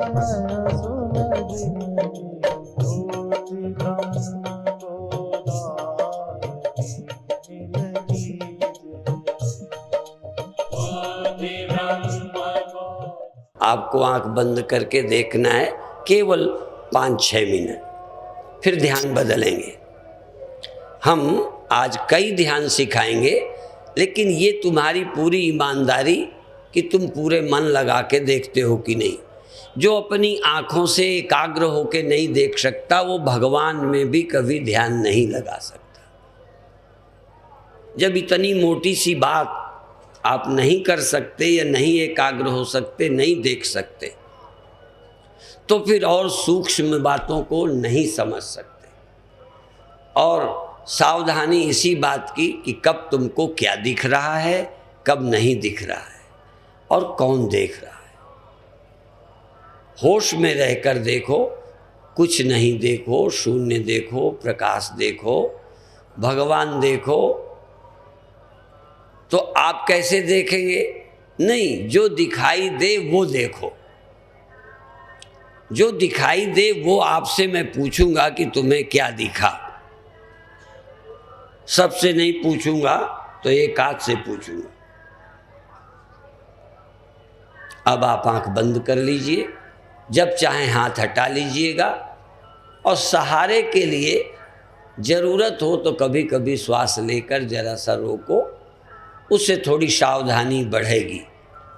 आपको आंख बंद करके देखना है केवल 5-6 मिनट, फिर ध्यान बदलेंगे। हम आज कई ध्यान सिखाएंगे, लेकिन ये तुम्हारी पूरी ईमानदारी कि तुम पूरे मन लगा के देखते हो कि नहीं। जो अपनी आँखों से एकाग्र होके नहीं देख सकता, वो भगवान में भी कभी ध्यान नहीं लगा सकता। जब इतनी मोटी सी बात आप नहीं कर सकते या नहीं एकाग्र हो सकते, नहीं देख सकते, तो फिर और सूक्ष्म बातों को नहीं समझ सकते। और सावधानी इसी बात की कि कब तुमको क्या दिख रहा है, कब नहीं दिख रहा है और कौन देख रहा है। होश में रहकर देखो, कुछ नहीं देखो, शून्य देखो, प्रकाश देखो, भगवान देखो। तो आप कैसे देखेंगे? नहीं, जो दिखाई दे वो देखो। जो दिखाई दे वो आपसे मैं पूछूंगा कि तुम्हें क्या दिखा। सबसे नहीं पूछूंगा तो एक आध से पूछूंगा। अब आप आंख बंद कर लीजिए, जब चाहें हाथ हटा लीजिएगा, और सहारे के लिए ज़रूरत हो तो कभी कभी श्वास लेकर जरा सा रोको, उससे थोड़ी सावधानी बढ़ेगी।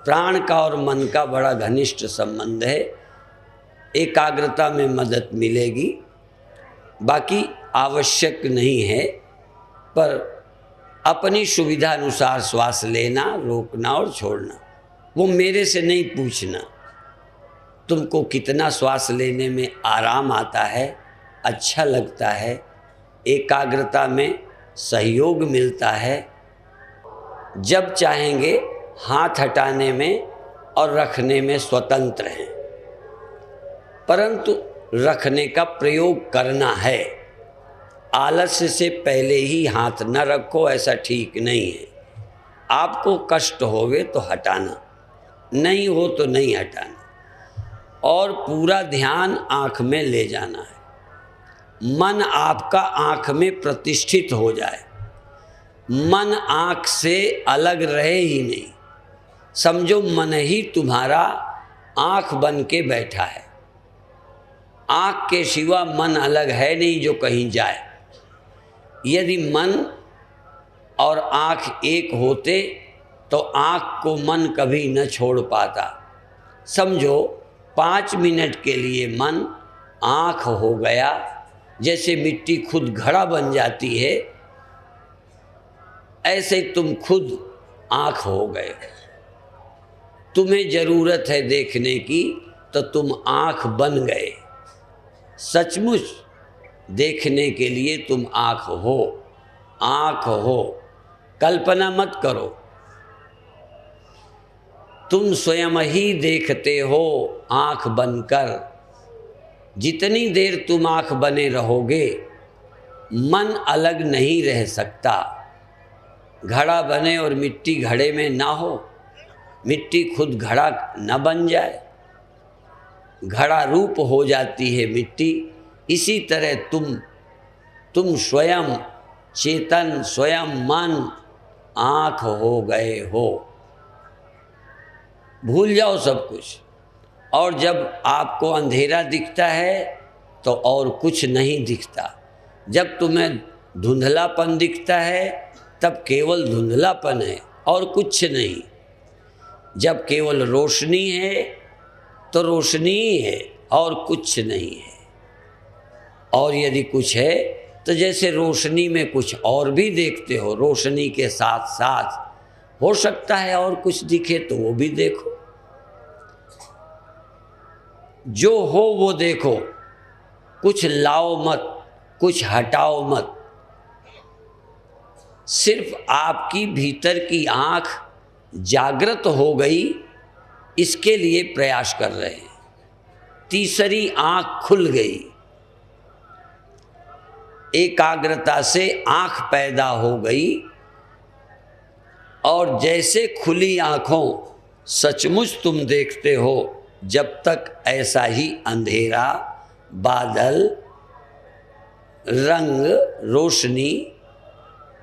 प्राण का और मन का बड़ा घनिष्ठ संबंध है, एकाग्रता में मदद मिलेगी। बाकी आवश्यक नहीं है, पर अपनी सुविधा अनुसार श्वास लेना, रोकना और छोड़ना। वो मेरे से नहीं पूछना तुमको कितना श्वास लेने में आराम आता है, अच्छा लगता है, एकाग्रता में सहयोग मिलता है। जब चाहेंगे हाथ हटाने में और रखने में स्वतंत्र हैं, परंतु रखने का प्रयोग करना है। आलस्य से पहले ही हाथ न रखो, ऐसा ठीक नहीं है। आपको कष्ट होवे तो हटाना, नहीं हो तो नहीं हटाना, और पूरा ध्यान आँख में ले जाना है। मन आपका आँख में प्रतिष्ठित हो जाए, मन आँख से अलग रहे ही नहीं। समझो मन ही तुम्हारा आँख बन के बैठा है। आँख के सिवा मन अलग है नहीं जो कहीं जाए। यदि मन और आँख एक होते तो आँख को मन कभी न छोड़ पाता। समझो 5 मिनट के लिए मन आँख हो गया, जैसे मिट्टी खुद घड़ा बन जाती है, ऐसे तुम खुद आँख हो गए। तुम्हें ज़रूरत है देखने की तो तुम आँख बन गए। सचमुच देखने के लिए तुम आँख हो, आँख हो। कल्पना मत करो, तुम स्वयं ही देखते हो आँख बनकर। जितनी देर तुम आँख बने रहोगे, मन अलग नहीं रह सकता। घड़ा बने और मिट्टी घड़े में ना हो, मिट्टी खुद घड़ा न बन जाए, घड़ा रूप हो जाती है मिट्टी। इसी तरह तुम स्वयं चेतन, स्वयं मन आँख हो गए हो। भूल जाओ सब कुछ। और जब आपको अंधेरा दिखता है तो और कुछ नहीं दिखता। जब तुम्हें धुंधलापन दिखता है तब केवल धुंधलापन है और कुछ नहीं। जब केवल रोशनी है तो रोशनी ही है और कुछ नहीं है। और यदि कुछ है तो जैसे रोशनी में कुछ और भी देखते हो, रोशनी के साथ साथ हो सकता है और कुछ दिखे तो वो भी देखो। जो हो वो देखो, कुछ लाओ मत, कुछ हटाओ मत। सिर्फ आपकी भीतर की आँख जागृत हो गई, इसके लिए प्रयास कर रहे हैं। तीसरी आँख खुल गई, एकाग्रता से आँख पैदा हो गई। और जैसे खुली आँखों सचमुच तुम देखते हो, जब तक ऐसा ही अंधेरा, बादल, रंग, रोशनी,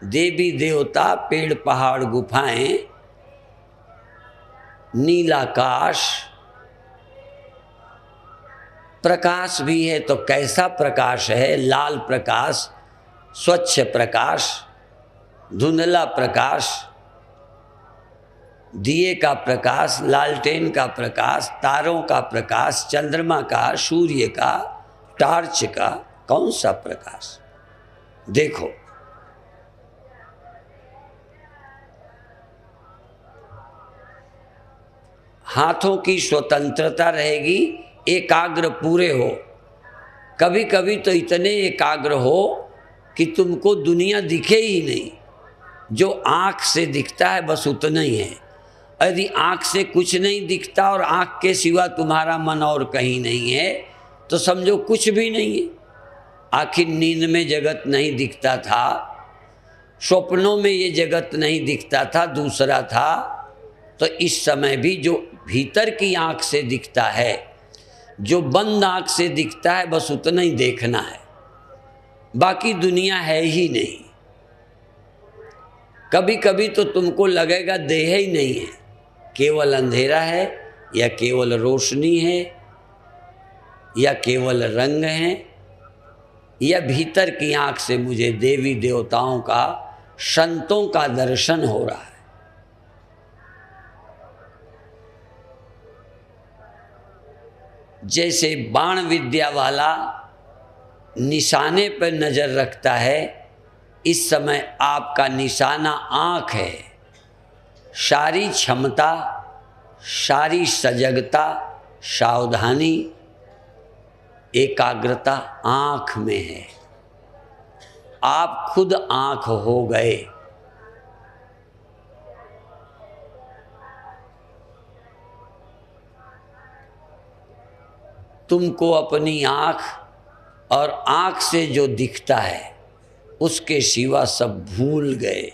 देवी देवता, पेड़ पहाड़, गुफाएं, नीलाकाश, प्रकाश भी है तो कैसा प्रकाश है, लाल प्रकाश, स्वच्छ प्रकाश, धुंधला प्रकाश, दिए का प्रकाश, लालटेन का प्रकाश, तारों का प्रकाश, चंद्रमा का, सूर्य का, टार्च का, कौन सा प्रकाश? देखो, हाथों की स्वतंत्रता रहेगी, एकाग्र पूरे हो। कभी कभी तो इतने एकाग्र हो कि तुमको दुनिया दिखे ही नहीं, जो आँख से दिखता है बस उतना ही है। यदि आँख से कुछ नहीं दिखता और आँख के सिवा तुम्हारा मन और कहीं नहीं है तो समझो कुछ भी नहीं है। आखिर नींद में जगत नहीं दिखता था, स्वप्नों में ये जगत नहीं दिखता था, दूसरा था। तो इस समय भी जो भीतर की आँख से दिखता है, जो बंद आँख से दिखता है, बस उतना ही देखना है, बाकी दुनिया है ही नहीं। कभी कभी तो तुमको लगेगा देह ही नहीं है, केवल अंधेरा है या केवल रोशनी है या केवल रंग है, या भीतर की आँख से मुझे देवी देवताओं का, संतों का दर्शन हो रहा है। जैसे बाण विद्या वाला निशाने पर नज़र रखता है, इस समय आपका निशाना आँख है। सारी क्षमता, सारी सजगता, सावधानी, एकाग्रता आँख में है। आप खुद आँख हो गए। तुमको अपनी आँख और आँख से जो दिखता है उसके सिवा सब भूल गए।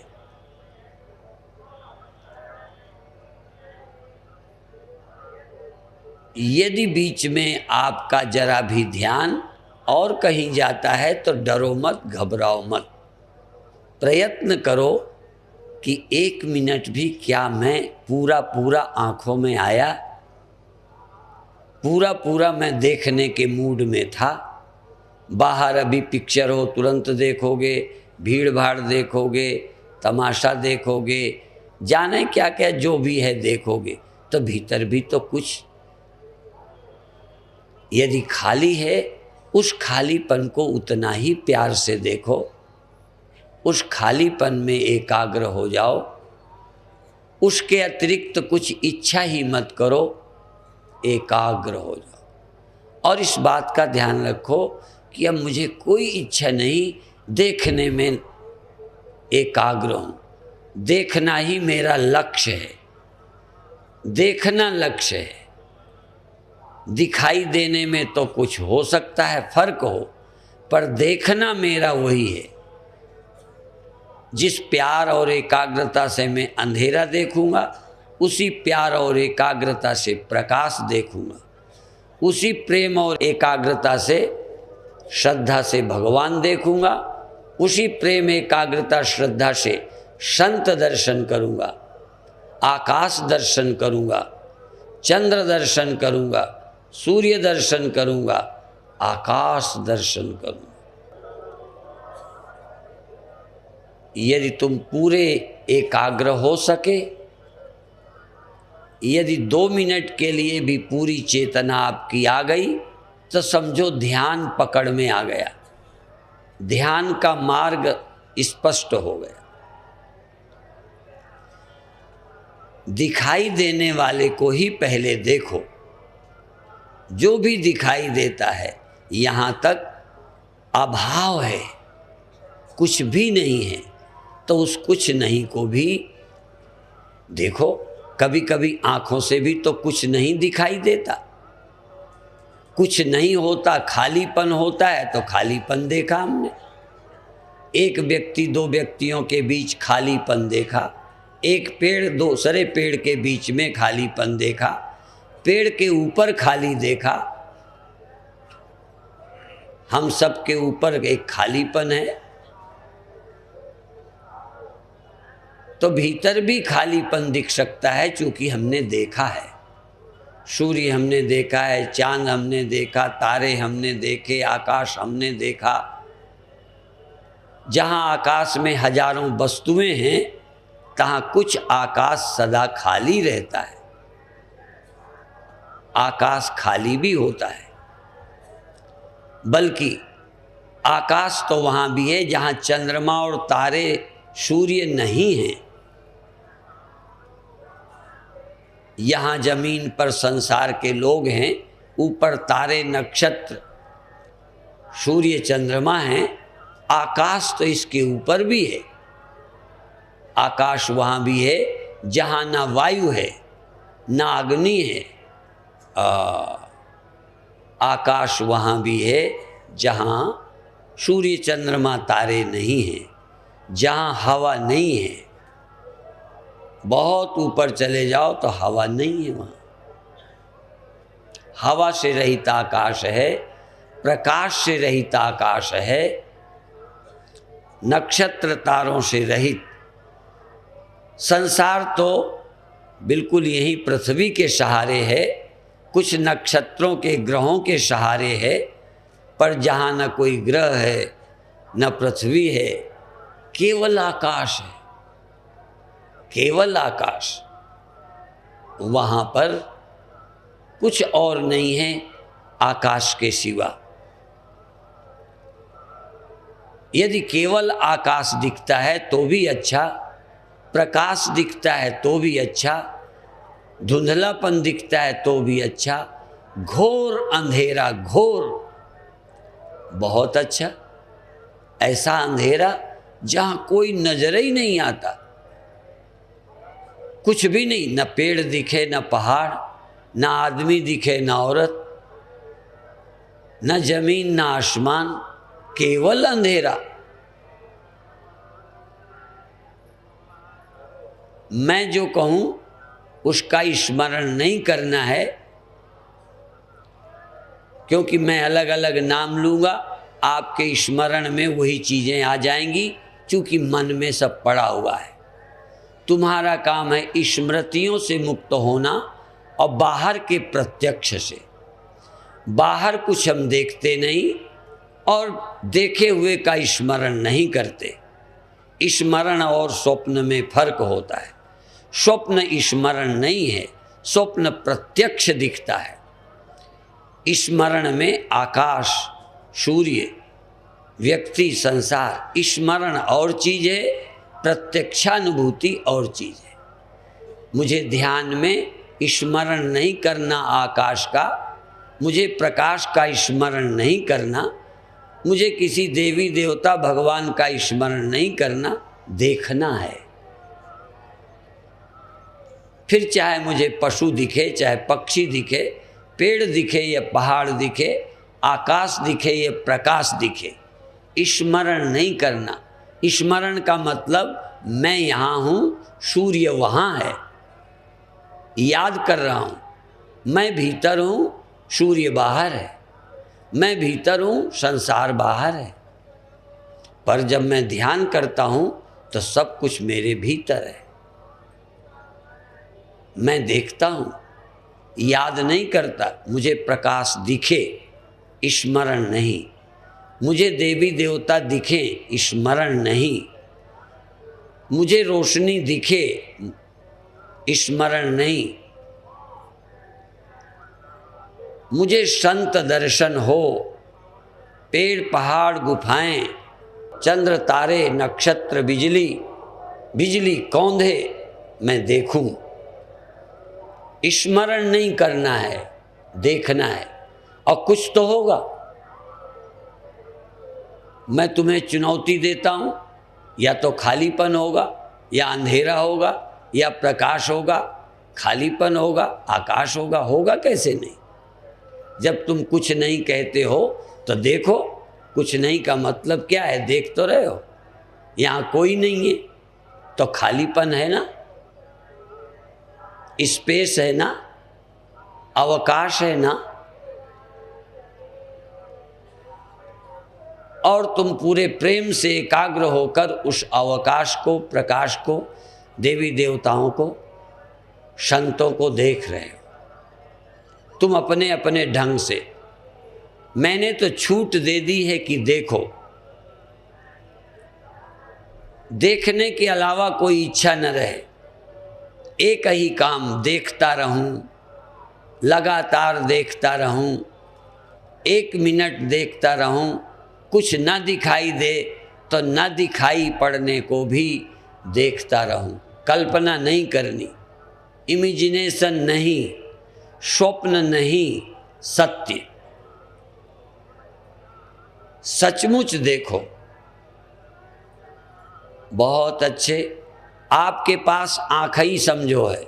यदि बीच में आपका जरा भी ध्यान और कहीं जाता है तो डरो मत, घबराओ मत। प्रयत्न करो कि 1 मिनट भी क्या मैं पूरा पूरा आँखों में आया, पूरा पूरा मैं देखने के मूड में था। बाहर अभी पिक्चर हो तुरंत देखोगे, भीड़ भाड़ देखोगे, तमाशा देखोगे, जाने क्या क्या जो भी है देखोगे, तो भीतर भी तो कुछ यदि खाली है, उस खालीपन को उतना ही प्यार से देखो, उस खालीपन में एकाग्र हो जाओ। उसके अतिरिक्त कुछ इच्छा ही मत करो, एकाग्र हो जाओ। और इस बात का ध्यान रखो कि अब मुझे कोई इच्छा नहीं, देखने में एकाग्र हूँ, देखना ही मेरा लक्ष्य है, देखना लक्ष्य है। दिखाई देने में तो कुछ हो सकता है फर्क हो, पर देखना मेरा वही है। जिस प्यार और एकाग्रता से मैं अंधेरा देखूंगा, उसी प्यार और एकाग्रता से प्रकाश देखूंगा। उसी प्रेम और एकाग्रता से, श्रद्धा से भगवान देखूंगा। उसी प्रेम, एकाग्रता, श्रद्धा से संत दर्शन करूंगा, आकाश दर्शन करूंगा, चंद्र दर्शन करूंगा, सूर्य दर्शन करूंगा, आकाश दर्शन करूंगा। यदि तुम पूरे एकाग्र हो सके, यदि 2 मिनट के लिए भी पूरी चेतना आपकी आ गई, तो समझो ध्यान पकड़ में आ गया, ध्यान का मार्ग स्पष्ट हो गया। दिखाई देने वाले को ही पहले देखो। जो भी दिखाई देता है, यहाँ तक अभाव है, कुछ भी नहीं है, तो उस कुछ नहीं को भी देखो। कभी कभी आँखों से भी तो कुछ नहीं दिखाई देता, कुछ नहीं होता, खालीपन होता है, तो खालीपन देखा हमने। एक व्यक्ति 2 व्यक्तियों के बीच खालीपन देखा, एक पेड़ दूसरे पेड़ के बीच में खालीपन देखा, पेड़ के ऊपर खाली देखा, हम सब के ऊपर एक खालीपन है, तो भीतर भी खालीपन दिख सकता है, क्योंकि हमने देखा है। सूर्य हमने देखा है, चांद हमने देखा, तारे हमने देखे, आकाश हमने देखा। जहाँ आकाश में हजारों वस्तुएं हैं, तहाँ कुछ आकाश सदा खाली रहता है। आकाश खाली भी होता है, बल्कि आकाश तो वहाँ भी है जहाँ चंद्रमा और तारे सूर्य नहीं हैं। यहाँ जमीन पर संसार के लोग हैं, ऊपर तारे नक्षत्र सूर्य चंद्रमा हैं। आकाश तो इसके ऊपर भी है। आकाश वहाँ भी है जहाँ ना वायु है, ना अग्नि है। आकाश वहाँ भी है जहाँ सूर्य चंद्रमा तारे नहीं हैं, जहाँ हवा नहीं है। बहुत ऊपर चले जाओ तो हवा नहीं है, वहाँ हवा से रहित आकाश है, प्रकाश से रहित आकाश है, नक्षत्र तारों से रहित। संसार तो बिल्कुल यही पृथ्वी के सहारे है, कुछ नक्षत्रों के ग्रहों के सहारे है, पर जहाँ न कोई ग्रह है न पृथ्वी है, केवल आकाश है, केवल आकाश। वहाँ पर कुछ और नहीं है आकाश के सिवा। यदि केवल आकाश दिखता है तो भी अच्छा, प्रकाश दिखता है तो भी अच्छा, धुंधलापन दिखता है तो भी अच्छा, घोर अंधेरा, घोर बहुत अच्छा। ऐसा अंधेरा जहाँ कोई नजर ही नहीं आता, कुछ भी नहीं, न पेड़ दिखे, न पहाड़, न आदमी दिखे, न औरत, न जमीन, न आसमान, केवल अंधेरा। मैं जो कहूँ उसका स्मरण नहीं करना है, क्योंकि मैं अलग अलग नाम लूँगा, आपके स्मरण में वही चीज़ें आ जाएंगी, क्योंकि मन में सब पड़ा हुआ है। तुम्हारा काम है स्मृतियों से मुक्त होना और बाहर के प्रत्यक्ष से। बाहर कुछ हम देखते नहीं और देखे हुए का स्मरण नहीं करते। स्मरण और स्वप्न में फर्क होता है। स्वप्न स्मरण नहीं है, स्वप्न प्रत्यक्ष दिखता है। स्मरण में आकाश, सूर्य, व्यक्ति, संसार, स्मरण और चीज़ है, प्रत्यक्षानुभूति और चीज़ है। मुझे ध्यान में स्मरण नहीं करना आकाश का, मुझे प्रकाश का स्मरण नहीं करना, मुझे किसी देवी देवता भगवान का स्मरण नहीं करना, देखना है। फिर चाहे मुझे पशु दिखे, चाहे पक्षी दिखे, पेड़ दिखे या पहाड़ दिखे, आकाश दिखे या प्रकाश दिखे, स्मरण नहीं करना। स्मरण का मतलब मैं यहाँ हूँ, सूर्य वहाँ है, याद कर रहा हूँ। मैं भीतर हूँ, सूर्य बाहर है। मैं भीतर हूँ, संसार बाहर है। पर जब मैं ध्यान करता हूँ तो सब कुछ मेरे भीतर है। मैं देखता हूँ, याद नहीं करता। मुझे प्रकाश दिखे, स्मरण नहीं। मुझे देवी देवता दिखें, स्मरण नहीं। मुझे रोशनी दिखे, स्मरण नहीं। मुझे संत दर्शन हो, पेड़ पहाड़ गुफाएं, चंद्र तारे नक्षत्र बिजली, बिजली कौंधे मैं देखूं। स्मरण नहीं करना है, देखना है। और कुछ तो होगा। मैं तुम्हें चुनौती देता हूँ, या तो खालीपन होगा, या अंधेरा होगा, या प्रकाश होगा। खालीपन होगा, आकाश होगा, होगा कैसे नहीं। जब तुम कुछ नहीं कहते हो तो देखो। कुछ नहीं का मतलब क्या है, देख तो रहे हो। यहाँ कोई नहीं है तो खालीपन है ना, स्पेस है ना। अवकाश है ना, और तुम पूरे प्रेम से एकाग्र होकर उस अवकाश को, प्रकाश को, देवी देवताओं को, संतों को देख रहे हो। तुम अपने अपने ढंग से। मैंने तो छूट दे दी है कि देखो, देखने के अलावा कोई इच्छा न रहे। एक ही काम, देखता रहूं, लगातार देखता रहूं, 1 मिनट देखता रहूं। कुछ ना दिखाई दे तो ना दिखाई पड़ने को भी देखता रहूं। कल्पना नहीं करनी, इमेजिनेशन नहीं, स्वप्न नहीं, सत्य। सचमुच देखो। बहुत अच्छे। आपके पास आँख ही समझो है।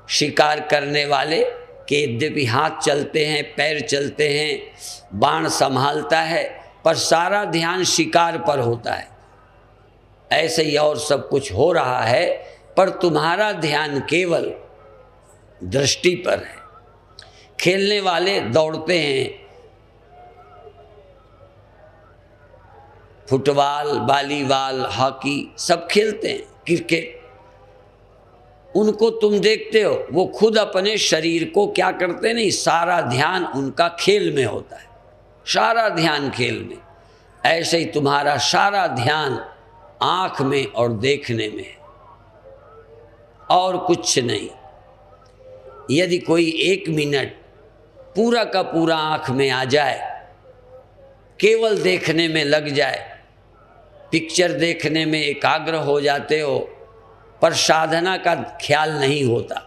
शिकार करने वाले के यद्यपि हाथ चलते हैं, पैर चलते हैं, बाण संभालता है, पर सारा ध्यान शिकार पर होता है। ऐसे ही और सब कुछ हो रहा है, पर तुम्हारा ध्यान केवल दृष्टि पर है। खेलने वाले दौड़ते हैं, फुटबॉल, वॉलीबॉल, हॉकी सब खेलते हैं, क्रिकेट, उनको तुम देखते हो। वो खुद अपने शरीर को क्या करते नहीं, सारा ध्यान उनका खेल में होता है, सारा ध्यान खेल में। ऐसे ही तुम्हारा सारा ध्यान आँख में और देखने में है, और कुछ नहीं। यदि कोई 1 मिनट पूरा का पूरा आँख में आ जाए, केवल देखने में लग जाए, पिक्चर देखने में एकाग्र हो जाते हो, पर साधना का ख्याल नहीं होता।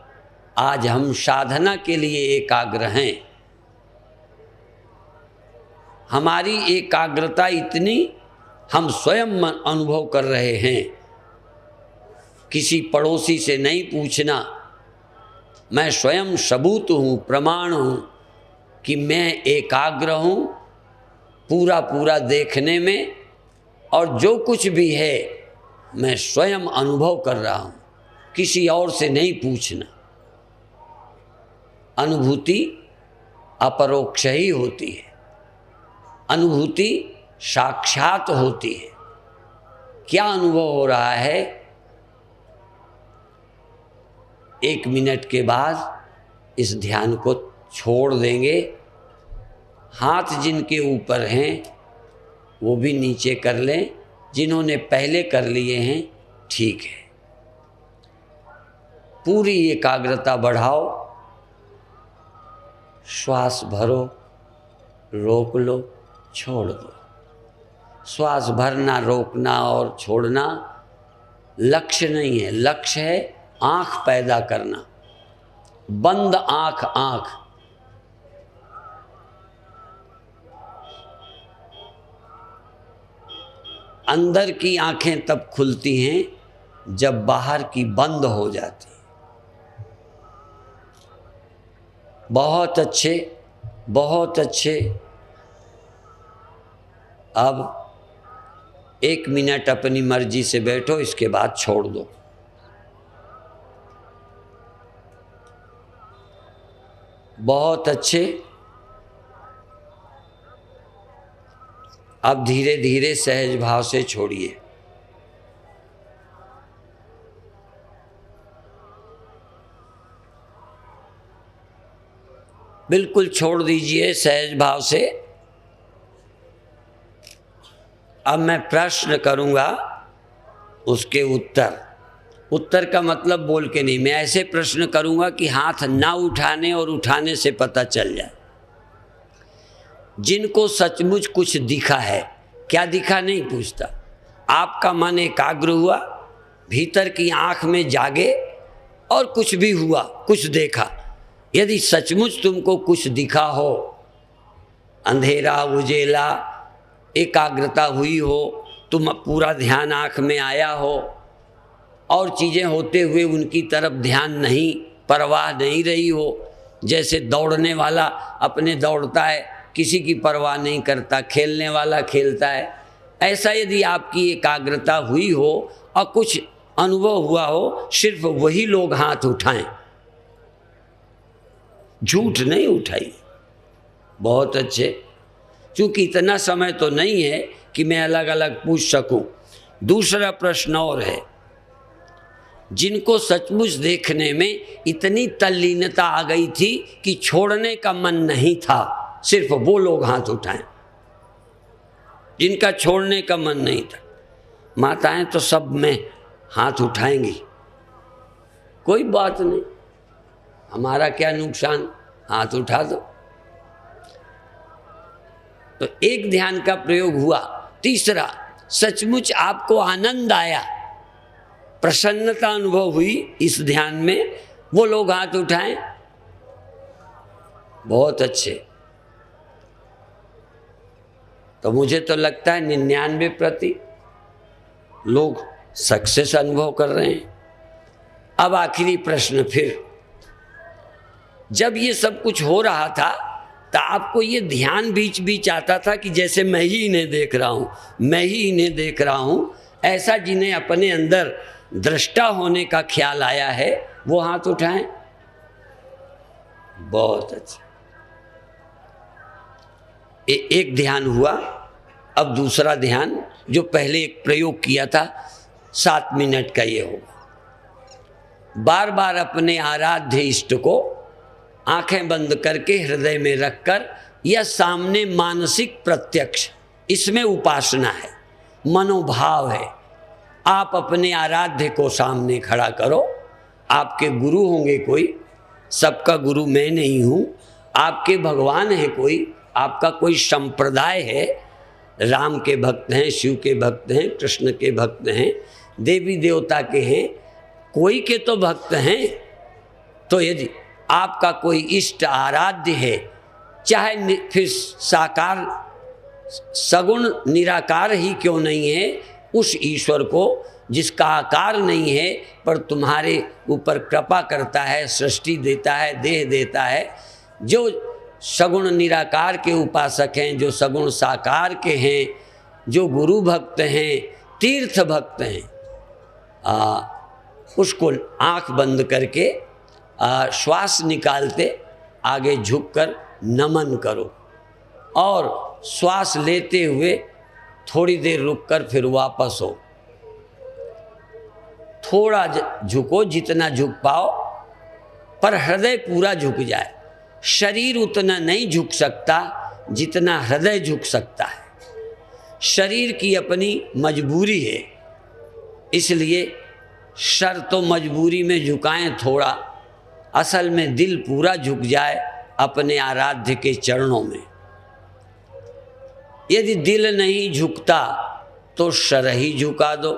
आज हम साधना के लिए एकाग्र हैं। हमारी एकाग्रता इतनी, हम स्वयं अनुभव कर रहे हैं। किसी पड़ोसी से नहीं पूछना। मैं स्वयं सबूत हूँ, प्रमाण हूँ कि मैं एकाग्र हूँ पूरा पूरा देखने में, और जो कुछ भी है मैं स्वयं अनुभव कर रहा हूँ, किसी और से नहीं पूछना। अनुभूति अपरोक्ष ही होती है, अनुभूति साक्षात होती है। क्या अनुभव हो रहा है? 1 मिनट के बाद इस ध्यान को छोड़ देंगे। हाथ जिनके ऊपर हैं वो भी नीचे कर लें, जिन्होंने पहले कर लिए हैं ठीक है। पूरी एकाग्रता बढ़ाओ। श्वास भरो, रोक लो, छोड़ दो। श्वास भरना, रोकना और छोड़ना लक्ष्य नहीं है। लक्ष्य है आँख पैदा करना। बंद आँख, आँख अंदर की आँखें तब खुलती हैं जब बाहर की बंद हो जाती है। बहुत अच्छे, बहुत अच्छे। अब 1 मिनट अपनी मर्जी से बैठो, इसके बाद छोड़ दो। बहुत अच्छे। अब धीरे धीरे सहज भाव से छोड़िए। बिल्कुल छोड़ दीजिए सहज भाव से। अब मैं प्रश्न करूंगा, उसके उत्तर का मतलब बोल के नहीं, मैं ऐसे प्रश्न करूंगा कि हाथ ना उठाने और उठाने से पता चल जाए। जिनको सचमुच कुछ दिखा है, क्या दिखा नहीं पूछता, आपका मन एकाग्र हुआ, भीतर की आँख में जागे और कुछ भी हुआ, कुछ देखा। यदि सचमुच तुमको कुछ दिखा हो, अंधेरा, उजेला, एकाग्रता हुई हो, तुम पूरा ध्यान आँख में आया हो और चीज़ें होते हुए उनकी तरफ ध्यान नहीं, परवाह नहीं रही हो, जैसे दौड़ने वाला अपने दौड़ता है, किसी की परवाह नहीं करता, खेलने वाला खेलता है, ऐसा यदि आपकी एकाग्रता हुई हो और कुछ अनुभव हुआ हो सिर्फ वही लोग हाथ उठाएं, झूठ नहीं उठाई। बहुत अच्छे, क्योंकि इतना समय तो नहीं है कि मैं अलग अलग पूछ सकूं। दूसरा प्रश्न और है, जिनको सचमुच देखने में इतनी तल्लीनता आ गई थी कि छोड़ने का मन नहीं था, सिर्फ वो लोग हाथ उठाएं जिनका छोड़ने का मन नहीं था। माताएं तो सब में हाथ उठाएंगी, कोई बात नहीं, हमारा क्या नुकसान, हाथ उठा दो। तो एक ध्यान का प्रयोग हुआ। तीसरा, सचमुच आपको आनंद आया, प्रसन्नता अनुभव हुई इस ध्यान में, वो लोग हाथ उठाएं। बहुत अच्छे। तो मुझे तो लगता है 99% लोग सक्सेस अनुभव कर रहे हैं। अब आखिरी प्रश्न फिर, जब ये सब कुछ हो रहा था तो आपको ये ध्यान बीच बीच आता था कि जैसे मैं ही इन्हें देख रहा हूँ, मैं ही इन्हें देख रहा हूँ, ऐसा जिन्हें अपने अंदर दृष्टा होने का ख्याल आया है वो हाथ उठाएं। बहुत अच्छा। एक ध्यान हुआ। अब दूसरा ध्यान, जो पहले एक प्रयोग किया था 7 मिनट का, ये होगा। बार बार अपने आराध्य इष्ट को आंखें बंद करके हृदय में रखकर, यह सामने मानसिक प्रत्यक्ष, इसमें उपासना है, मनोभाव है। आप अपने आराध्य को सामने खड़ा करो। आपके गुरु होंगे कोई, सबका गुरु मैं नहीं हूँ। आपके भगवान है कोई, आपका कोई संप्रदाय है, राम के भक्त हैं, शिव के भक्त हैं, कृष्ण के भक्त हैं, देवी देवता के हैं, कोई के तो भक्त हैं। तो यदि आपका इष्ट इष्ट आराध्य है, चाहे फिर साकार सगुण निराकार ही क्यों नहीं है, उस ईश्वर को जिसका आकार नहीं है पर तुम्हारे ऊपर कृपा करता है, सृष्टि देता है, देह देता है, जो सगुण निराकार के उपासक हैं, जो सगुण साकार के हैं, जो गुरु भक्त हैं, तीर्थ भक्त हैं, उसको आँख बंद करके श्वास निकालते आगे झुककर नमन करो और श्वास लेते हुए थोड़ी देर रुककर फिर वापस हो। थोड़ा झुको, जितना झुक पाओ, पर हृदय पूरा झुक जाए। शरीर उतना नहीं झुक सकता जितना हृदय झुक सकता है। शरीर की अपनी मजबूरी है, इसलिए सर तो मजबूरी में झुकाएं थोड़ा, असल में दिल पूरा झुक जाए अपने आराध्य के चरणों में। यदि दिल नहीं झुकता तो सर ही झुका दो,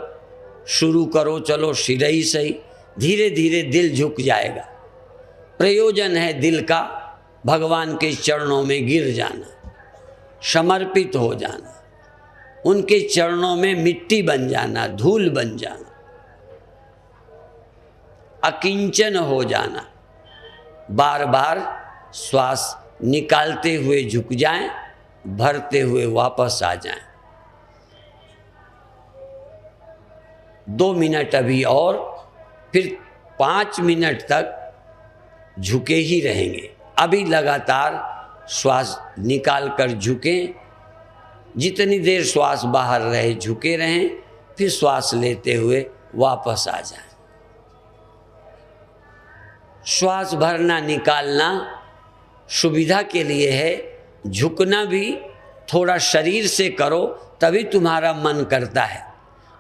शुरू करो, चलो सिर ही सही, धीरे धीरे दिल झुक जाएगा। प्रयोजन है दिल का भगवान के चरणों में गिर जाना, समर्पित हो जाना, उनके चरणों में मिट्टी बन जाना, धूल बन जाना, अकिंचन हो जाना। बार बार श्वास निकालते हुए झुक जाएं, भरते हुए वापस आ जाएं। 2 मिनट अभी और, फिर 5 मिनट तक झुके ही रहेंगे। अभी लगातार श्वास निकाल कर झुकें, जितनी देर श्वास बाहर रहे झुके रहें, फिर श्वास लेते हुए वापस आ जाएं। श्वास भरना निकालना सुविधा के लिए है, झुकना भी थोड़ा शरीर से करो, तभी तुम्हारा मन करता है।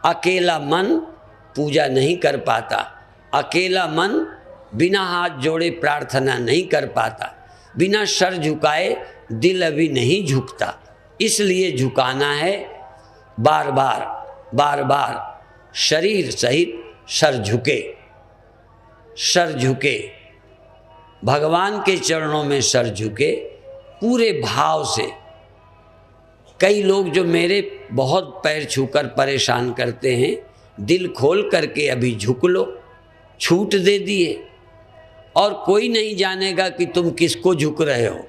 अकेला मन पूजा नहीं कर पाता, अकेला मन बिना हाथ जोड़े प्रार्थना नहीं कर पाता, बिना सर झुकाए दिल अभी नहीं झुकता। इसलिए झुकाना है, बार बार बार बार शरीर सहित सर झुके, सर झुके, भगवान के चरणों में सर झुके पूरे भाव से। कई लोग जो मेरे बहुत पैर छूकर परेशान करते हैं, दिल खोल करके अभी झुक लो, छूट दे दिए, और कोई नहीं जानेगा कि तुम किसको झुक रहे हो।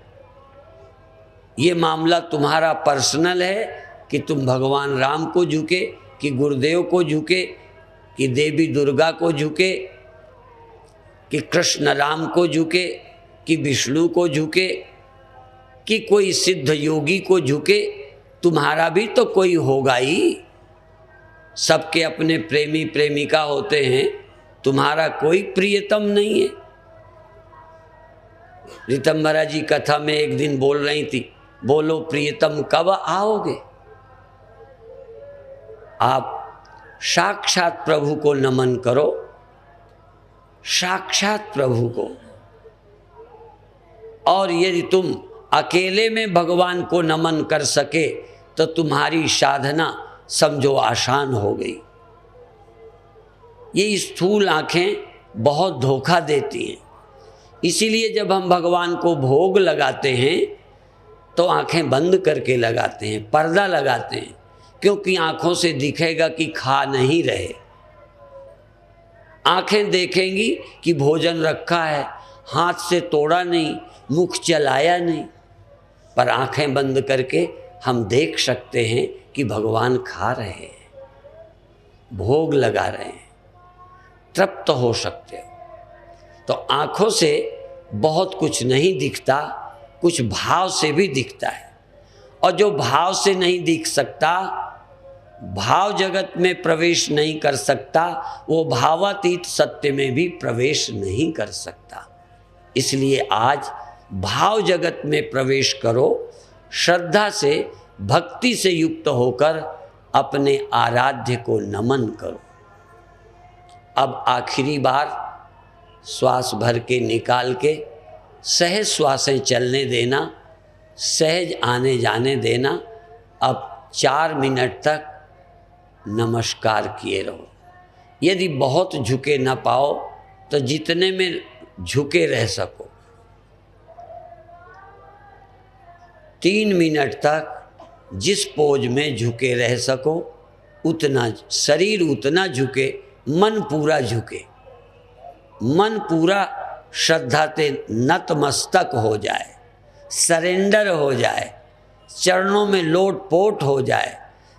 ये मामला तुम्हारा पर्सनल है कि तुम भगवान राम को झुके कि गुरुदेव को झुके, कि देवी दुर्गा को झुके, कि कृष्ण राम को झुके, कि विष्णु को झुके, कि कोई सिद्ध योगी को झुके। तुम्हारा भी तो कोई होगा ही। सबके अपने प्रेमी प्रेमिका होते हैं, तुम्हारा कोई प्रियतम नहीं है। ऋतंबरा जी कथा में एक दिन बोल रही थी, बोलो प्रियतम कब आओगे। आप साक्षात प्रभु को नमन करो, साक्षात प्रभु को। और यदि तुम अकेले में भगवान को नमन कर सके तो तुम्हारी साधना समझो आसान हो गई। ये स्थूल आंखें बहुत धोखा देती हैं। इसीलिए जब हम भगवान को भोग लगाते हैं तो आंखें बंद करके लगाते हैं, पर्दा लगाते हैं, क्योंकि आंखों से दिखेगा कि खा नहीं रहे। आंखें देखेंगी कि भोजन रखा है, हाथ से तोड़ा नहीं, मुख चलाया नहीं। पर आंखें बंद करके हम देख सकते हैं कि भगवान खा रहे हैं, भोग लगा रहे हैं, तृप्त हो सकते हो। तो आंखों से बहुत कुछ नहीं दिखता, कुछ भाव से भी दिखता है। और जो भाव से नहीं दिख सकता, भाव जगत में प्रवेश नहीं कर सकता, वो भावातीत सत्य में भी प्रवेश नहीं कर सकता। इसलिए आज भाव जगत में प्रवेश करो, श्रद्धा से भक्ति से युक्त होकर अपने आराध्य को नमन करो। अब आखिरी बार श्वास भर के निकाल के सहज श्वासें चलने देना, सहज आने जाने देना। अब 4 मिनट तक नमस्कार किए रहो। यदि बहुत झुके ना पाओ तो जितने में झुके रह सको। 3 मिनट तक जिस पोज में झुके रह सको उतना, शरीर उतना झुके, मन पूरा झुके, मन पूरा श्रद्धा से नतमस्तक हो जाए, सरेंडर हो जाए, चरणों में लोटपोट हो जाए,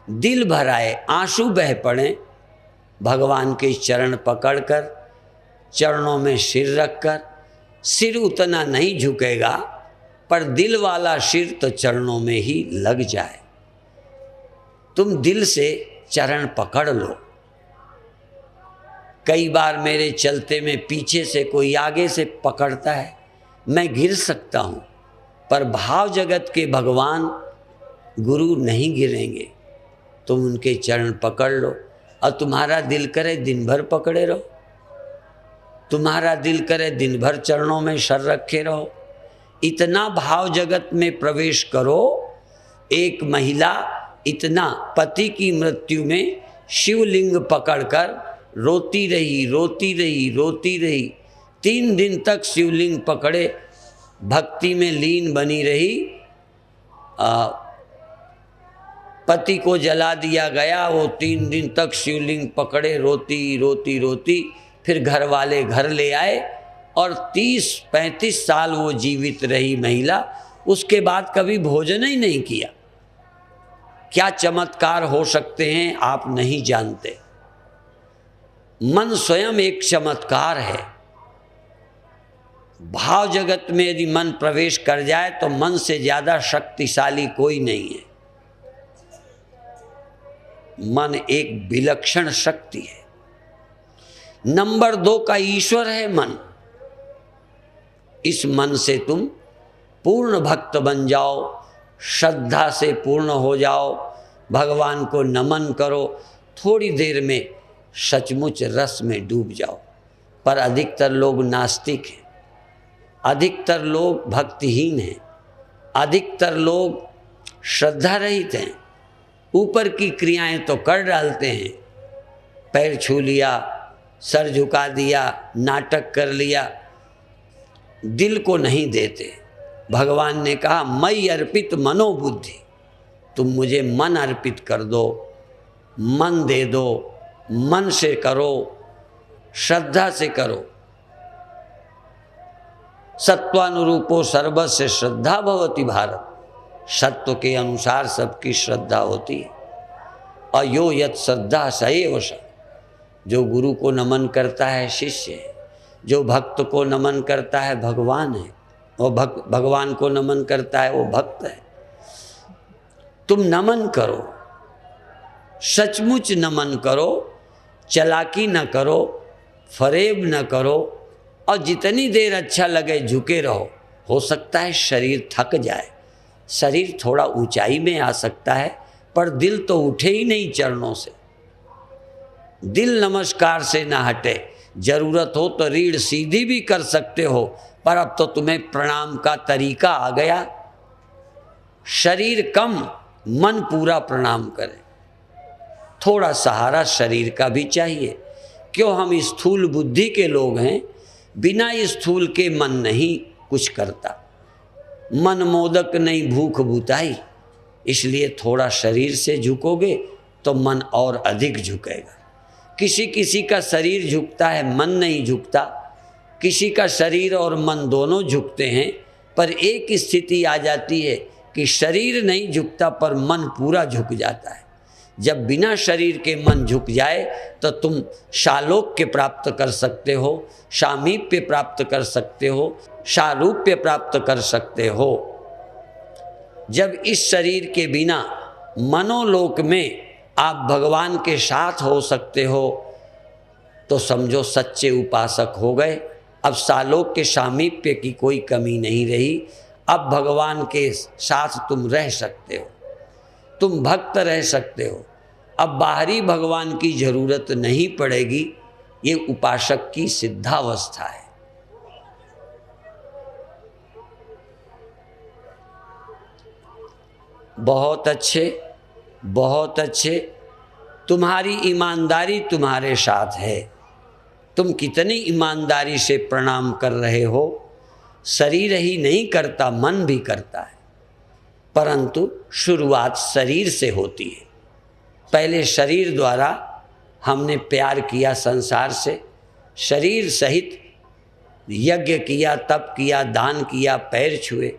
दिल भराए, आंसू बह पड़े। भगवान के चरण पकड़कर, चरणों में सिर रखकर, सिर उतना नहीं झुकेगा पर दिल वाला सिर तो चरणों में ही लग जाए। तुम दिल से चरण पकड़ लो। कई बार मेरे चलते में पीछे से कोई आगे से पकड़ता है, मैं गिर सकता हूँ, पर भाव जगत के भगवान गुरु नहीं गिरेंगे। तुम उनके चरण पकड़ लो और तुम्हारा दिल करे दिन भर पकड़े रहो, तुम्हारा दिल करे दिन भर चरणों में सर रखे रहो। इतना भाव जगत में प्रवेश करो। एक महिला इतना पति की मृत्यु में शिवलिंग पकड़कर रोती रही, रोती रही, रोती रही। 3 दिन तक शिवलिंग पकड़े भक्ति में लीन बनी रही। पति को जला दिया गया, वो 3 दिन तक शिवलिंग पकड़े रोती रोती रोती। फिर घर वाले घर ले आए और 30-35 साल वो जीवित रही महिला। उसके बाद कभी भोजन ही नहीं किया। क्या चमत्कार हो सकते हैं आप नहीं जानते। मन स्वयं एक चमत्कार है। भाव जगत में यदि मन प्रवेश कर जाए तो मन से ज्यादा शक्तिशाली कोई नहीं है। मन एक विलक्षण शक्ति है। नंबर 2 का ईश्वर है मन। इस मन से तुम पूर्ण भक्त बन जाओ, श्रद्धा से पूर्ण हो जाओ, भगवान को नमन करो, थोड़ी देर में सचमुच रस में डूब जाओ। पर अधिकतर लोग नास्तिक हैं, अधिकतर लोग भक्तिहीन हैं, अधिकतर लोग श्रद्धा रहित हैं। ऊपर की क्रियाएं तो कर डालते हैं, पैर छू लिया, सर झुका दिया, नाटक कर लिया, दिल को नहीं देते। भगवान ने कहा मई अर्पित मनोबुद्धि, तुम मुझे मन अर्पित कर दो, मन दे दो, मन से करो, श्रद्धा से करो। सत्वानुरूपो सर्वस्य श्रद्धा भवति भारत। सत्व के अनुसार सबकी श्रद्धा होती है। और यो यत श्रद्धा सएव स, जो गुरु को नमन करता है शिष्य है, जो भक्त को नमन करता है भगवान है, और भगवान को नमन करता है वो भक्त है। तुम नमन करो, सचमुच नमन करो, चालाकी न करो, फरेब न करो, और जितनी देर अच्छा लगे झुके रहो। हो सकता है शरीर थक जाए, शरीर थोड़ा ऊंचाई में आ सकता है, पर दिल तो उठे ही नहीं चरणों से। दिल नमस्कार से ना हटे। जरूरत हो तो रीढ़ सीधी भी कर सकते हो, पर अब तो तुम्हें प्रणाम का तरीका आ गया। शरीर कम, मन पूरा प्रणाम करे। थोड़ा सहारा शरीर का भी चाहिए। क्यों, हम स्थूल बुद्धि के लोग हैं, बिना स्थूल के मन नहीं कुछ करता। मन मोदक नहीं भूख बुताई, इसलिए थोड़ा शरीर से झुकोगे तो मन और अधिक झुकेगा। किसी किसी का शरीर झुकता है, मन नहीं झुकता। किसी का शरीर और मन दोनों झुकते हैं, पर एक स्थिति आ जाती है कि शरीर नहीं झुकता पर मन पूरा झुक जाता है। जब बिना शरीर के मन झुक जाए तो तुम शालोक्य प्राप्त कर सकते हो, सामीप्य प्राप्त कर सकते हो, सारूप्य प्राप्त कर सकते हो। जब इस शरीर के बिना मनोलोक में आप भगवान के साथ हो सकते हो तो समझो सच्चे उपासक हो गए। अब सालोक के सामीप्य की कोई कमी नहीं रही। अब भगवान के साथ तुम रह सकते हो, तुम भक्त रह सकते हो। अब बाहरी भगवान की जरूरत नहीं पड़ेगी। ये उपासक की सिद्धावस्था है। बहुत अच्छे, बहुत अच्छे। तुम्हारी ईमानदारी तुम्हारे साथ है। तुम कितनी ईमानदारी से प्रणाम कर रहे हो। शरीर ही नहीं करता, मन भी करता है, परंतु शुरुआत शरीर से होती है। पहले शरीर द्वारा हमने प्यार किया संसार से, शरीर सहित यज्ञ किया, तप किया, दान किया, पैर छुए।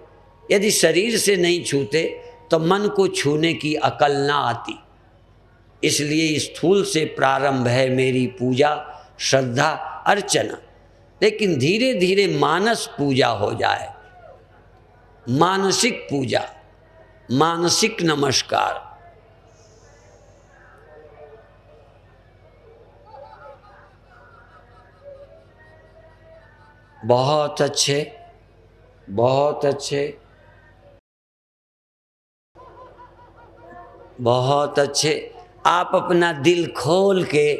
यदि शरीर से नहीं छूते तो मन को छूने की अकल ना आती। इसलिए स्थूल से प्रारंभ है मेरी पूजा, श्रद्धा, अर्चना। लेकिन धीरे धीरे मानस पूजा हो जाए, मानसिक पूजा, मानसिक नमस्कार। बहुत अच्छे, बहुत अच्छे, बहुत अच्छे। आप अपना दिल खोल के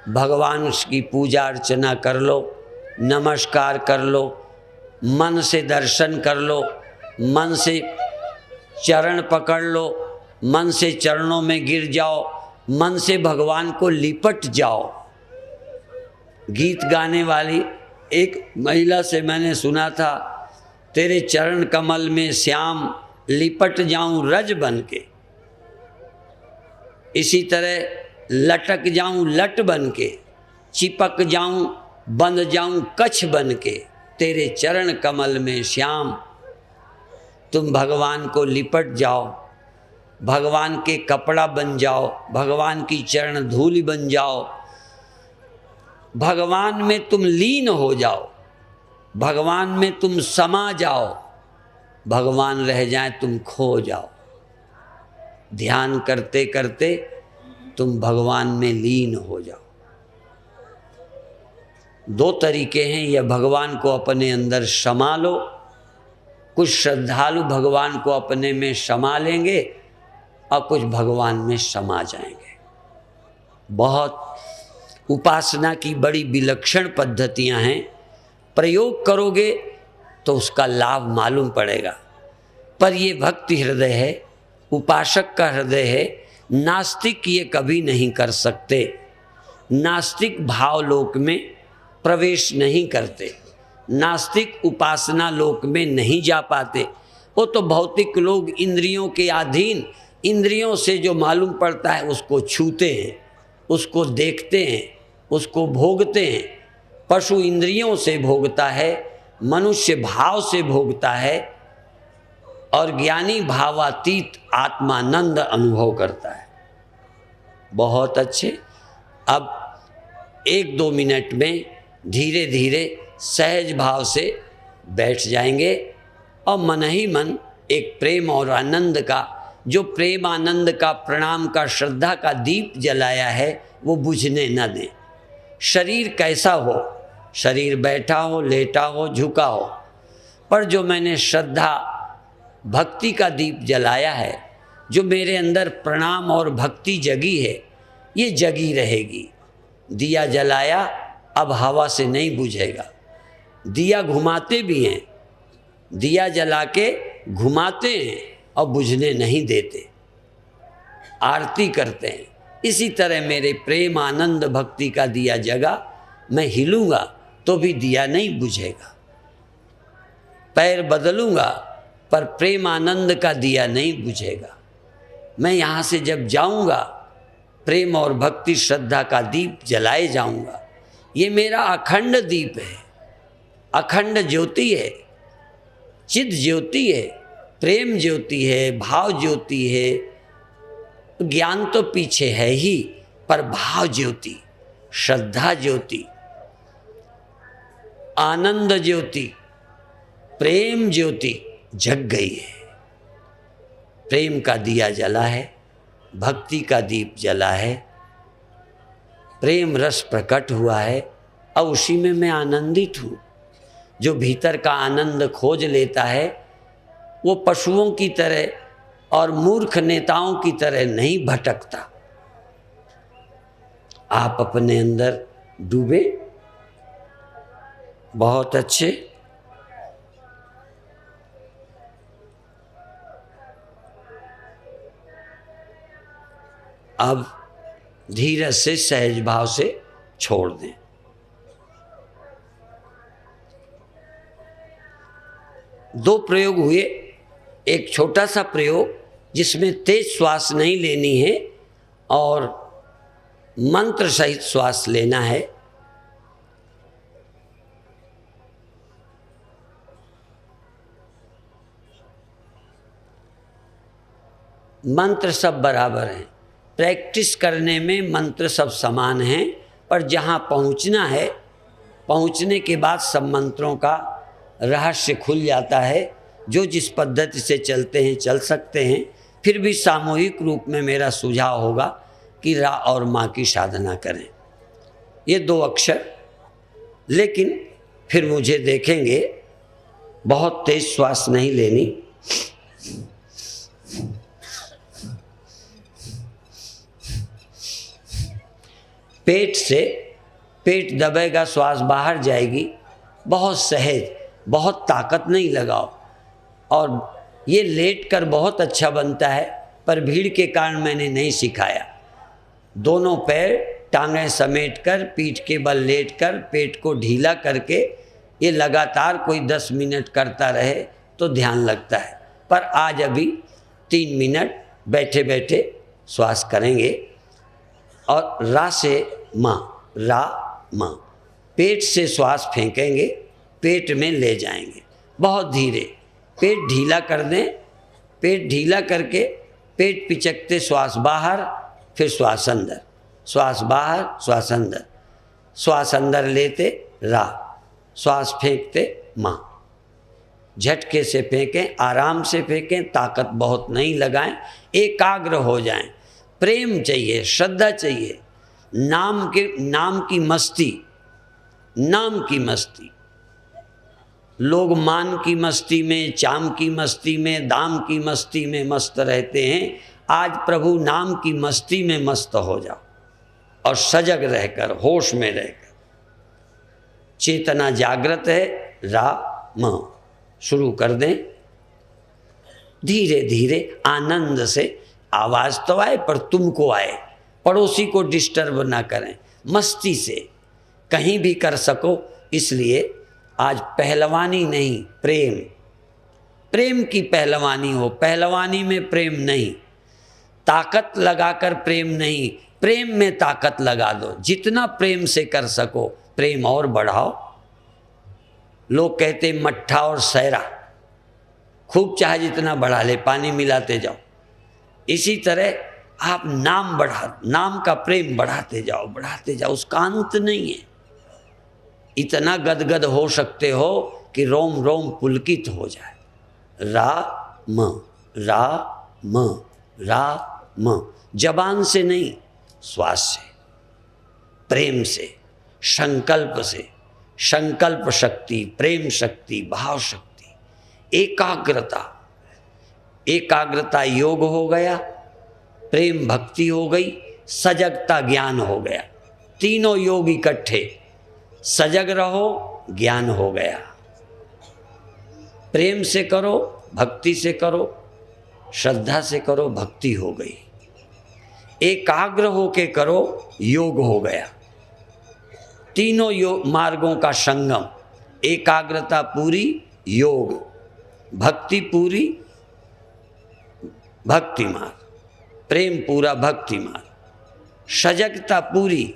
भगवान की पूजा अर्चना कर लो, नमस्कार कर लो, मन से दर्शन कर लो, मन से चरण पकड़ लो, मन से चरणों में गिर जाओ, मन से भगवान को लिपट जाओ। गीत गाने वाली एक महिला से मैंने सुना था, तेरे चरण कमल में श्याम लिपट जाऊं रज बन के। इसी तरह लटक जाऊं लट बन के, चिपक जाऊं बंध जाऊं कच्छ बन के, तेरे चरण कमल में श्याम। तुम भगवान को लिपट जाओ, भगवान के कपड़ा बन जाओ, भगवान की चरण धूलि बन जाओ, भगवान में तुम लीन हो जाओ, भगवान में तुम समा जाओ, भगवान रह जाए तुम खो जाओ। ध्यान करते करते तुम भगवान में लीन हो जाओ। दो तरीके हैं, या भगवान को अपने अंदर समा लो। कुछ श्रद्धालु भगवान को अपने में समा लेंगे और कुछ भगवान में समा जाएंगे। बहुत उपासना की बड़ी विलक्षण पद्धतियां हैं। प्रयोग करोगे तो उसका लाभ मालूम पड़ेगा। पर ये भक्ति हृदय है, उपासक का हृदय है। नास्तिक ये कभी नहीं कर सकते। नास्तिक भाव लोक में प्रवेश नहीं करते, नास्तिक उपासना लोक में नहीं जा पाते। वो तो भौतिक लोग इंद्रियों के अधीन, इंद्रियों से जो मालूम पड़ता है उसको छूते हैं, उसको देखते हैं, उसको भोगते हैं। पशु इंद्रियों से भोगता है, मनुष्य भाव से भोगता है, और ज्ञानी भावातीत आत्मानंद अनुभव करता है। बहुत अच्छे। अब 1-2 मिनट में धीरे धीरे सहज भाव से बैठ जाएंगे और मन ही मन एक प्रेम और आनंद का, जो प्रेम आनंद का, प्रणाम का, श्रद्धा का दीप जलाया है वो बुझने न दें। शरीर कैसा हो, शरीर बैठा हो, लेटा हो, झुका हो, पर जो मैंने श्रद्धा भक्ति का दीप जलाया है, जो मेरे अंदर प्रणाम और भक्ति जगी है, ये जगी रहेगी। दिया जलाया अब हवा से नहीं बुझेगा। दिया घुमाते भी हैं, दिया जला के घुमाते हैं और बुझने नहीं देते, आरती करते हैं। इसी तरह मेरे प्रेम आनंद भक्ति का दिया जगा, मैं हिलूँगा तो भी दिया नहीं बुझेगा। पैर बदलूँगा पर प्रेम आनंद का दिया नहीं बुझेगा। मैं यहाँ से जब जाऊँगा प्रेम और भक्ति श्रद्धा का दीप जलाए जाऊँगा। ये मेरा अखंड दीप है, अखंड ज्योति है, चिद ज्योति है, प्रेम ज्योति है, भाव ज्योति है। ज्ञान तो पीछे है ही, पर भाव ज्योति, श्रद्धा ज्योति, आनंद ज्योति, प्रेम ज्योति जग गई है। प्रेम का दिया जला है, भक्ति का दीप जला है, प्रेम रस प्रकट हुआ है और उसी में मैं आनंदित हूँ। जो भीतर का आनंद खोज लेता है वो पशुओं की तरह और मूर्ख नेताओं की तरह नहीं भटकता। आप अपने अंदर डूबे, बहुत अच्छे। अब धीरज से सहज भाव से छोड़ दें। दो प्रयोग हुए। एक छोटा सा प्रयोग जिसमें तेज श्वास नहीं लेनी है और मंत्र सहित श्वास लेना है। मंत्र सब बराबर हैं, प्रैक्टिस करने में मंत्र सब समान हैं, पर जहाँ पहुँचना है, पहुँचने के बाद सब मंत्रों का रहस्य खुल जाता है। जो जिस पद्धति से चलते हैं चल सकते हैं। फिर भी सामूहिक रूप में मेरा सुझाव होगा कि रा और माँ की साधना करें, ये 2 अक्षर। लेकिन फिर मुझे देखेंगे, बहुत तेज श्वास नहीं लेनी। पेट से, पेट दबेगा, श्वास बाहर जाएगी, बहुत सहज, बहुत ताकत नहीं लगाओ। और ये लेट कर बहुत अच्छा बनता है, पर भीड़ के कारण मैंने नहीं सिखाया। दोनों पैर टांगें समेट कर, पीठ के बल लेट कर, पेट को ढीला करके ये लगातार कोई 10 मिनट करता रहे तो ध्यान लगता है। पर आज अभी 3 मिनट बैठे बैठे श्वास करेंगे। और रा से माँ, रा माँ, पेट से श्वास फेंकेंगे, पेट में ले जाएंगे बहुत धीरे। पेट ढीला कर दें, पेट ढीला करके पेट पिचकते श्वास बाहर, फिर श्वास अंदर, श्वास बाहर, श्वास अंदर, श्वास अंदर लेते रा, श्वास फेंकते माँ। झटके से फेंकें, आराम से फेंकें, ताकत बहुत नहीं लगाएं, एकाग्र हो जाएं। प्रेम चाहिए, श्रद्धा चाहिए, नाम की मस्ती, नाम की मस्ती। लोग मान की मस्ती में, चाम की मस्ती में, दाम की मस्ती में मस्त रहते हैं। आज प्रभु नाम की मस्ती में मस्त हो जाओ और सजग रहकर, होश में रहकर। चेतना जागृत है, रा म शुरू कर दें। धीरे धीरे आनंद से, आवाज़ तो आए पर तुमको आए, पड़ोसी को डिस्टर्ब ना करें, मस्ती से कहीं भी कर सको। इसलिए आज पहलवानी नहीं, प्रेम, प्रेम की पहलवानी हो। पहलवानी में प्रेम नहीं, ताकत लगाकर प्रेम नहीं, प्रेम में ताकत लगा दो। जितना प्रेम से कर सको प्रेम और बढ़ाओ। लोग कहते मट्ठा और सैरा, खूब चाहे जितना बढ़ा ले, पानी मिलाते जाओ। इसी तरह आप नाम का प्रेम बढ़ाते जाओ, उसका अंत नहीं है। इतना गदगद हो सकते हो कि रोम रोम पुलकित हो जाए। राम राम राम, जबान से नहीं, श्वास से, प्रेम से, संकल्प से, संकल्प शक्ति, प्रेम शक्ति, भाव शक्ति, एकाग्रता। एकाग्रता योग हो गया, प्रेम भक्ति हो गई, सजगता ज्ञान हो गया। तीनों योग इकट्ठे। सजग रहो, ज्ञान हो गया। प्रेम से करो, भक्ति से करो, श्रद्धा से करो, भक्ति हो गई। एकाग्र होके करो, योग हो गया। तीनों योग मार्गों का संगम। एकाग्रता पूरी, योग, भक्ति पूरी, भक्ति मार्ग, प्रेम पूरा, भक्ति मार्ग, सजगता पूरी,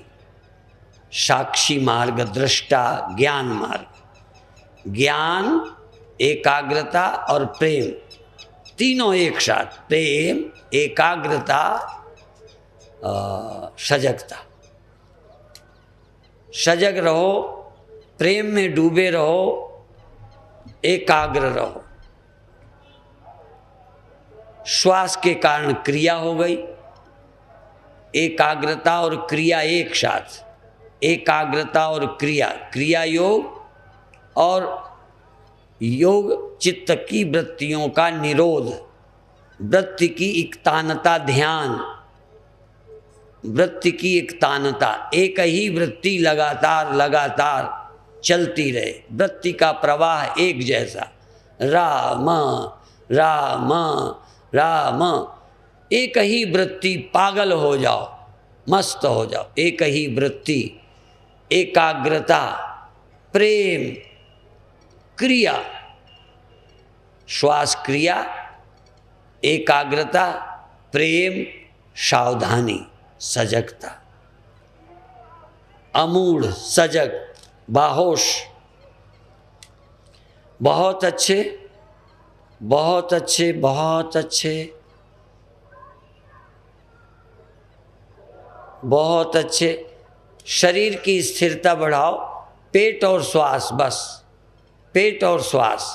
साक्षी मार्ग, दृष्टा, ज्ञान मार्ग। ज्ञान, एकाग्रता और प्रेम तीनों एक साथ। प्रेम, एकाग्रता, सजगता। सजग रहो, प्रेम में डूबे रहो, एकाग्र रहो। श्वास के कारण क्रिया हो गई। एकाग्रता और क्रिया एक साथ। एकाग्रता और क्रिया, क्रिया योग और योग चित्त की वृत्तियों का निरोध, वृत्ति की एकतानता, ध्यान, वृत्ति की एकतानता। एक ही वृत्ति लगातार लगातार चलती रहे, वृत्ति का प्रवाह एक जैसा। राम राम राम, एक ही वृत्ति, पागल हो जाओ, मस्त हो जाओ। एक ही वृत्ति, एकाग्रता, प्रेम, क्रिया, श्वास क्रिया, एकाग्रता, प्रेम, सावधानी, सजगता, अमूढ़, सजग, बाहोश। बहुत अच्छे, बहुत अच्छे, बहुत अच्छे, बहुत अच्छे। शरीर की स्थिरता बढ़ाओ, पेट और श्वास, बस पेट और श्वास,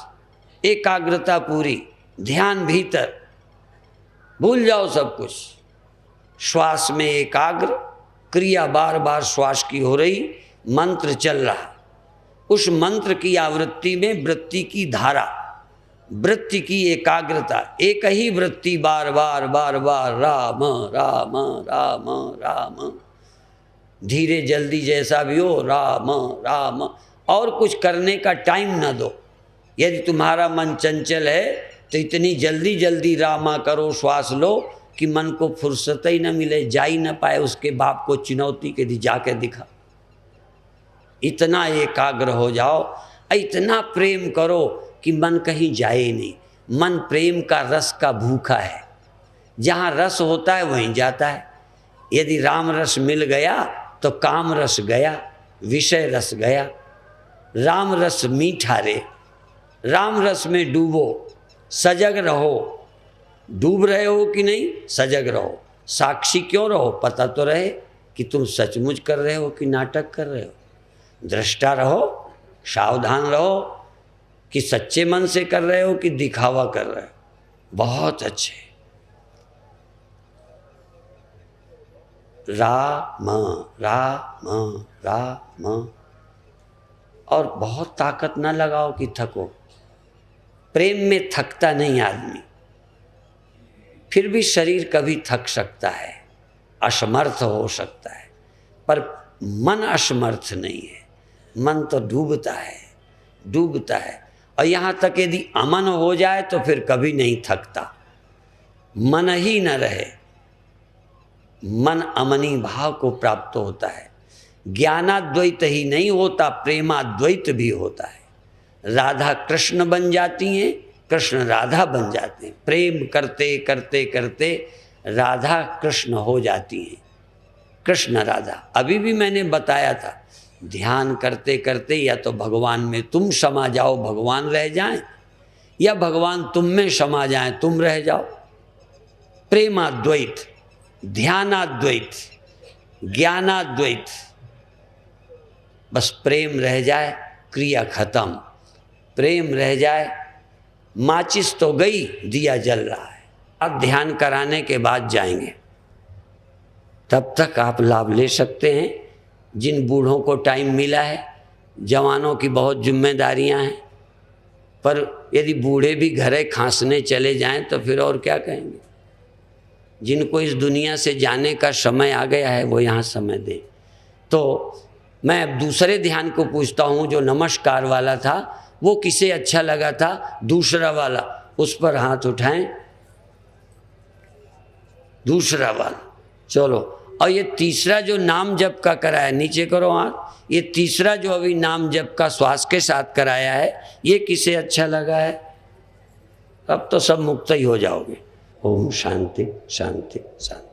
एकाग्रता पूरी, ध्यान भीतर, भूल जाओ सब कुछ। श्वास में एकाग्र, क्रिया बार बार श्वास की हो रही, मंत्र चल रहा। उस मंत्र की आवृत्ति में वृत्ति की धारा, वृत्ति की एकाग्रता, एक ही वृत्ति बार बार बार बार, राम राम राम राम। धीरे जल्दी जैसा भी हो, राम राम। और कुछ करने का टाइम न दो। यदि तुम्हारा मन चंचल है तो इतनी जल्दी जल्दी रामा करो, श्वास लो कि मन को फुर्सत ही न मिले, जा ही न पाए उसके बाप को चुनौती के दी जाके दिखा। इतना एकाग्र हो जाओ, इतना प्रेम करो कि मन कहीं जाए नहीं। मन प्रेम का रस का भूखा है, जहाँ रस होता है वहीं जाता है। यदि राम रस मिल गया तो काम रस गया, विषय रस गया। राम रस मीठा रे, राम रस में डूबो, सजग रहो। डूब रहे हो कि नहीं, सजग रहो। साक्षी क्यों रहो, पता तो रहे कि तुम सचमुच कर रहे हो कि नाटक कर रहे हो। दृष्टा रहो, सावधान रहो कि सच्चे मन से कर रहे हो कि दिखावा कर रहे हो। बहुत अच्छे। राम राम राम। और बहुत ताकत न लगाओ कि थको। प्रेम में थकता नहीं आदमी, फिर भी शरीर कभी थक सकता है, असमर्थ हो सकता है, पर मन असमर्थ नहीं है। मन तो डूबता है, डूबता है। और यहाँ तक यदि अमन हो जाए तो फिर कभी नहीं थकता। मन ही न रहे, मन अमनी भाव को प्राप्त होता है। ज्ञानाद्वैत ही नहीं होता, प्रेमाद्वैत भी होता है। राधा कृष्ण बन जाती हैं, कृष्ण राधा बन जाते हैं। प्रेम करते करते करते राधा कृष्ण हो जाती हैं, कृष्ण राधा। अभी भी मैंने बताया था, ध्यान करते करते या तो भगवान में तुम समा जाओ, भगवान रह जाएं, या भगवान तुम में समा जाएं, तुम रह जाओ। प्रेमाद्वैत, ध्यानाद्वैत, ज्ञानाद्वैत, बस प्रेम रह जाए क्रिया खत्म, प्रेम रह जाए माचिस तो गई दिया जल रहा है। अब ध्यान कराने के बाद जाएंगे, तब तक आप लाभ ले सकते हैं। जिन बूढ़ों को टाइम मिला है, जवानों की बहुत जिम्मेदारियां हैं, पर यदि बूढ़े भी घरे खांसने चले जाएं तो फिर और क्या कहेंगे। जिनको इस दुनिया से जाने का समय आ गया है वो यहाँ समय दें। तो मैं अब दूसरे ध्यान को पूछता हूँ, जो नमस्कार वाला था वो किसे अच्छा लगा था? दूसरा वाला, उस पर हाथ उठाएं। दूसरा वाला, चलो। और ये तीसरा जो नाम जप का कराया, नीचे करो हाथ। ये तीसरा जो अभी नाम जप का श्वास के साथ कराया है, ये किसे अच्छा लगा है? अब तो सब मुक्त ही हो जाओगे। ओम शांति शांति शांति।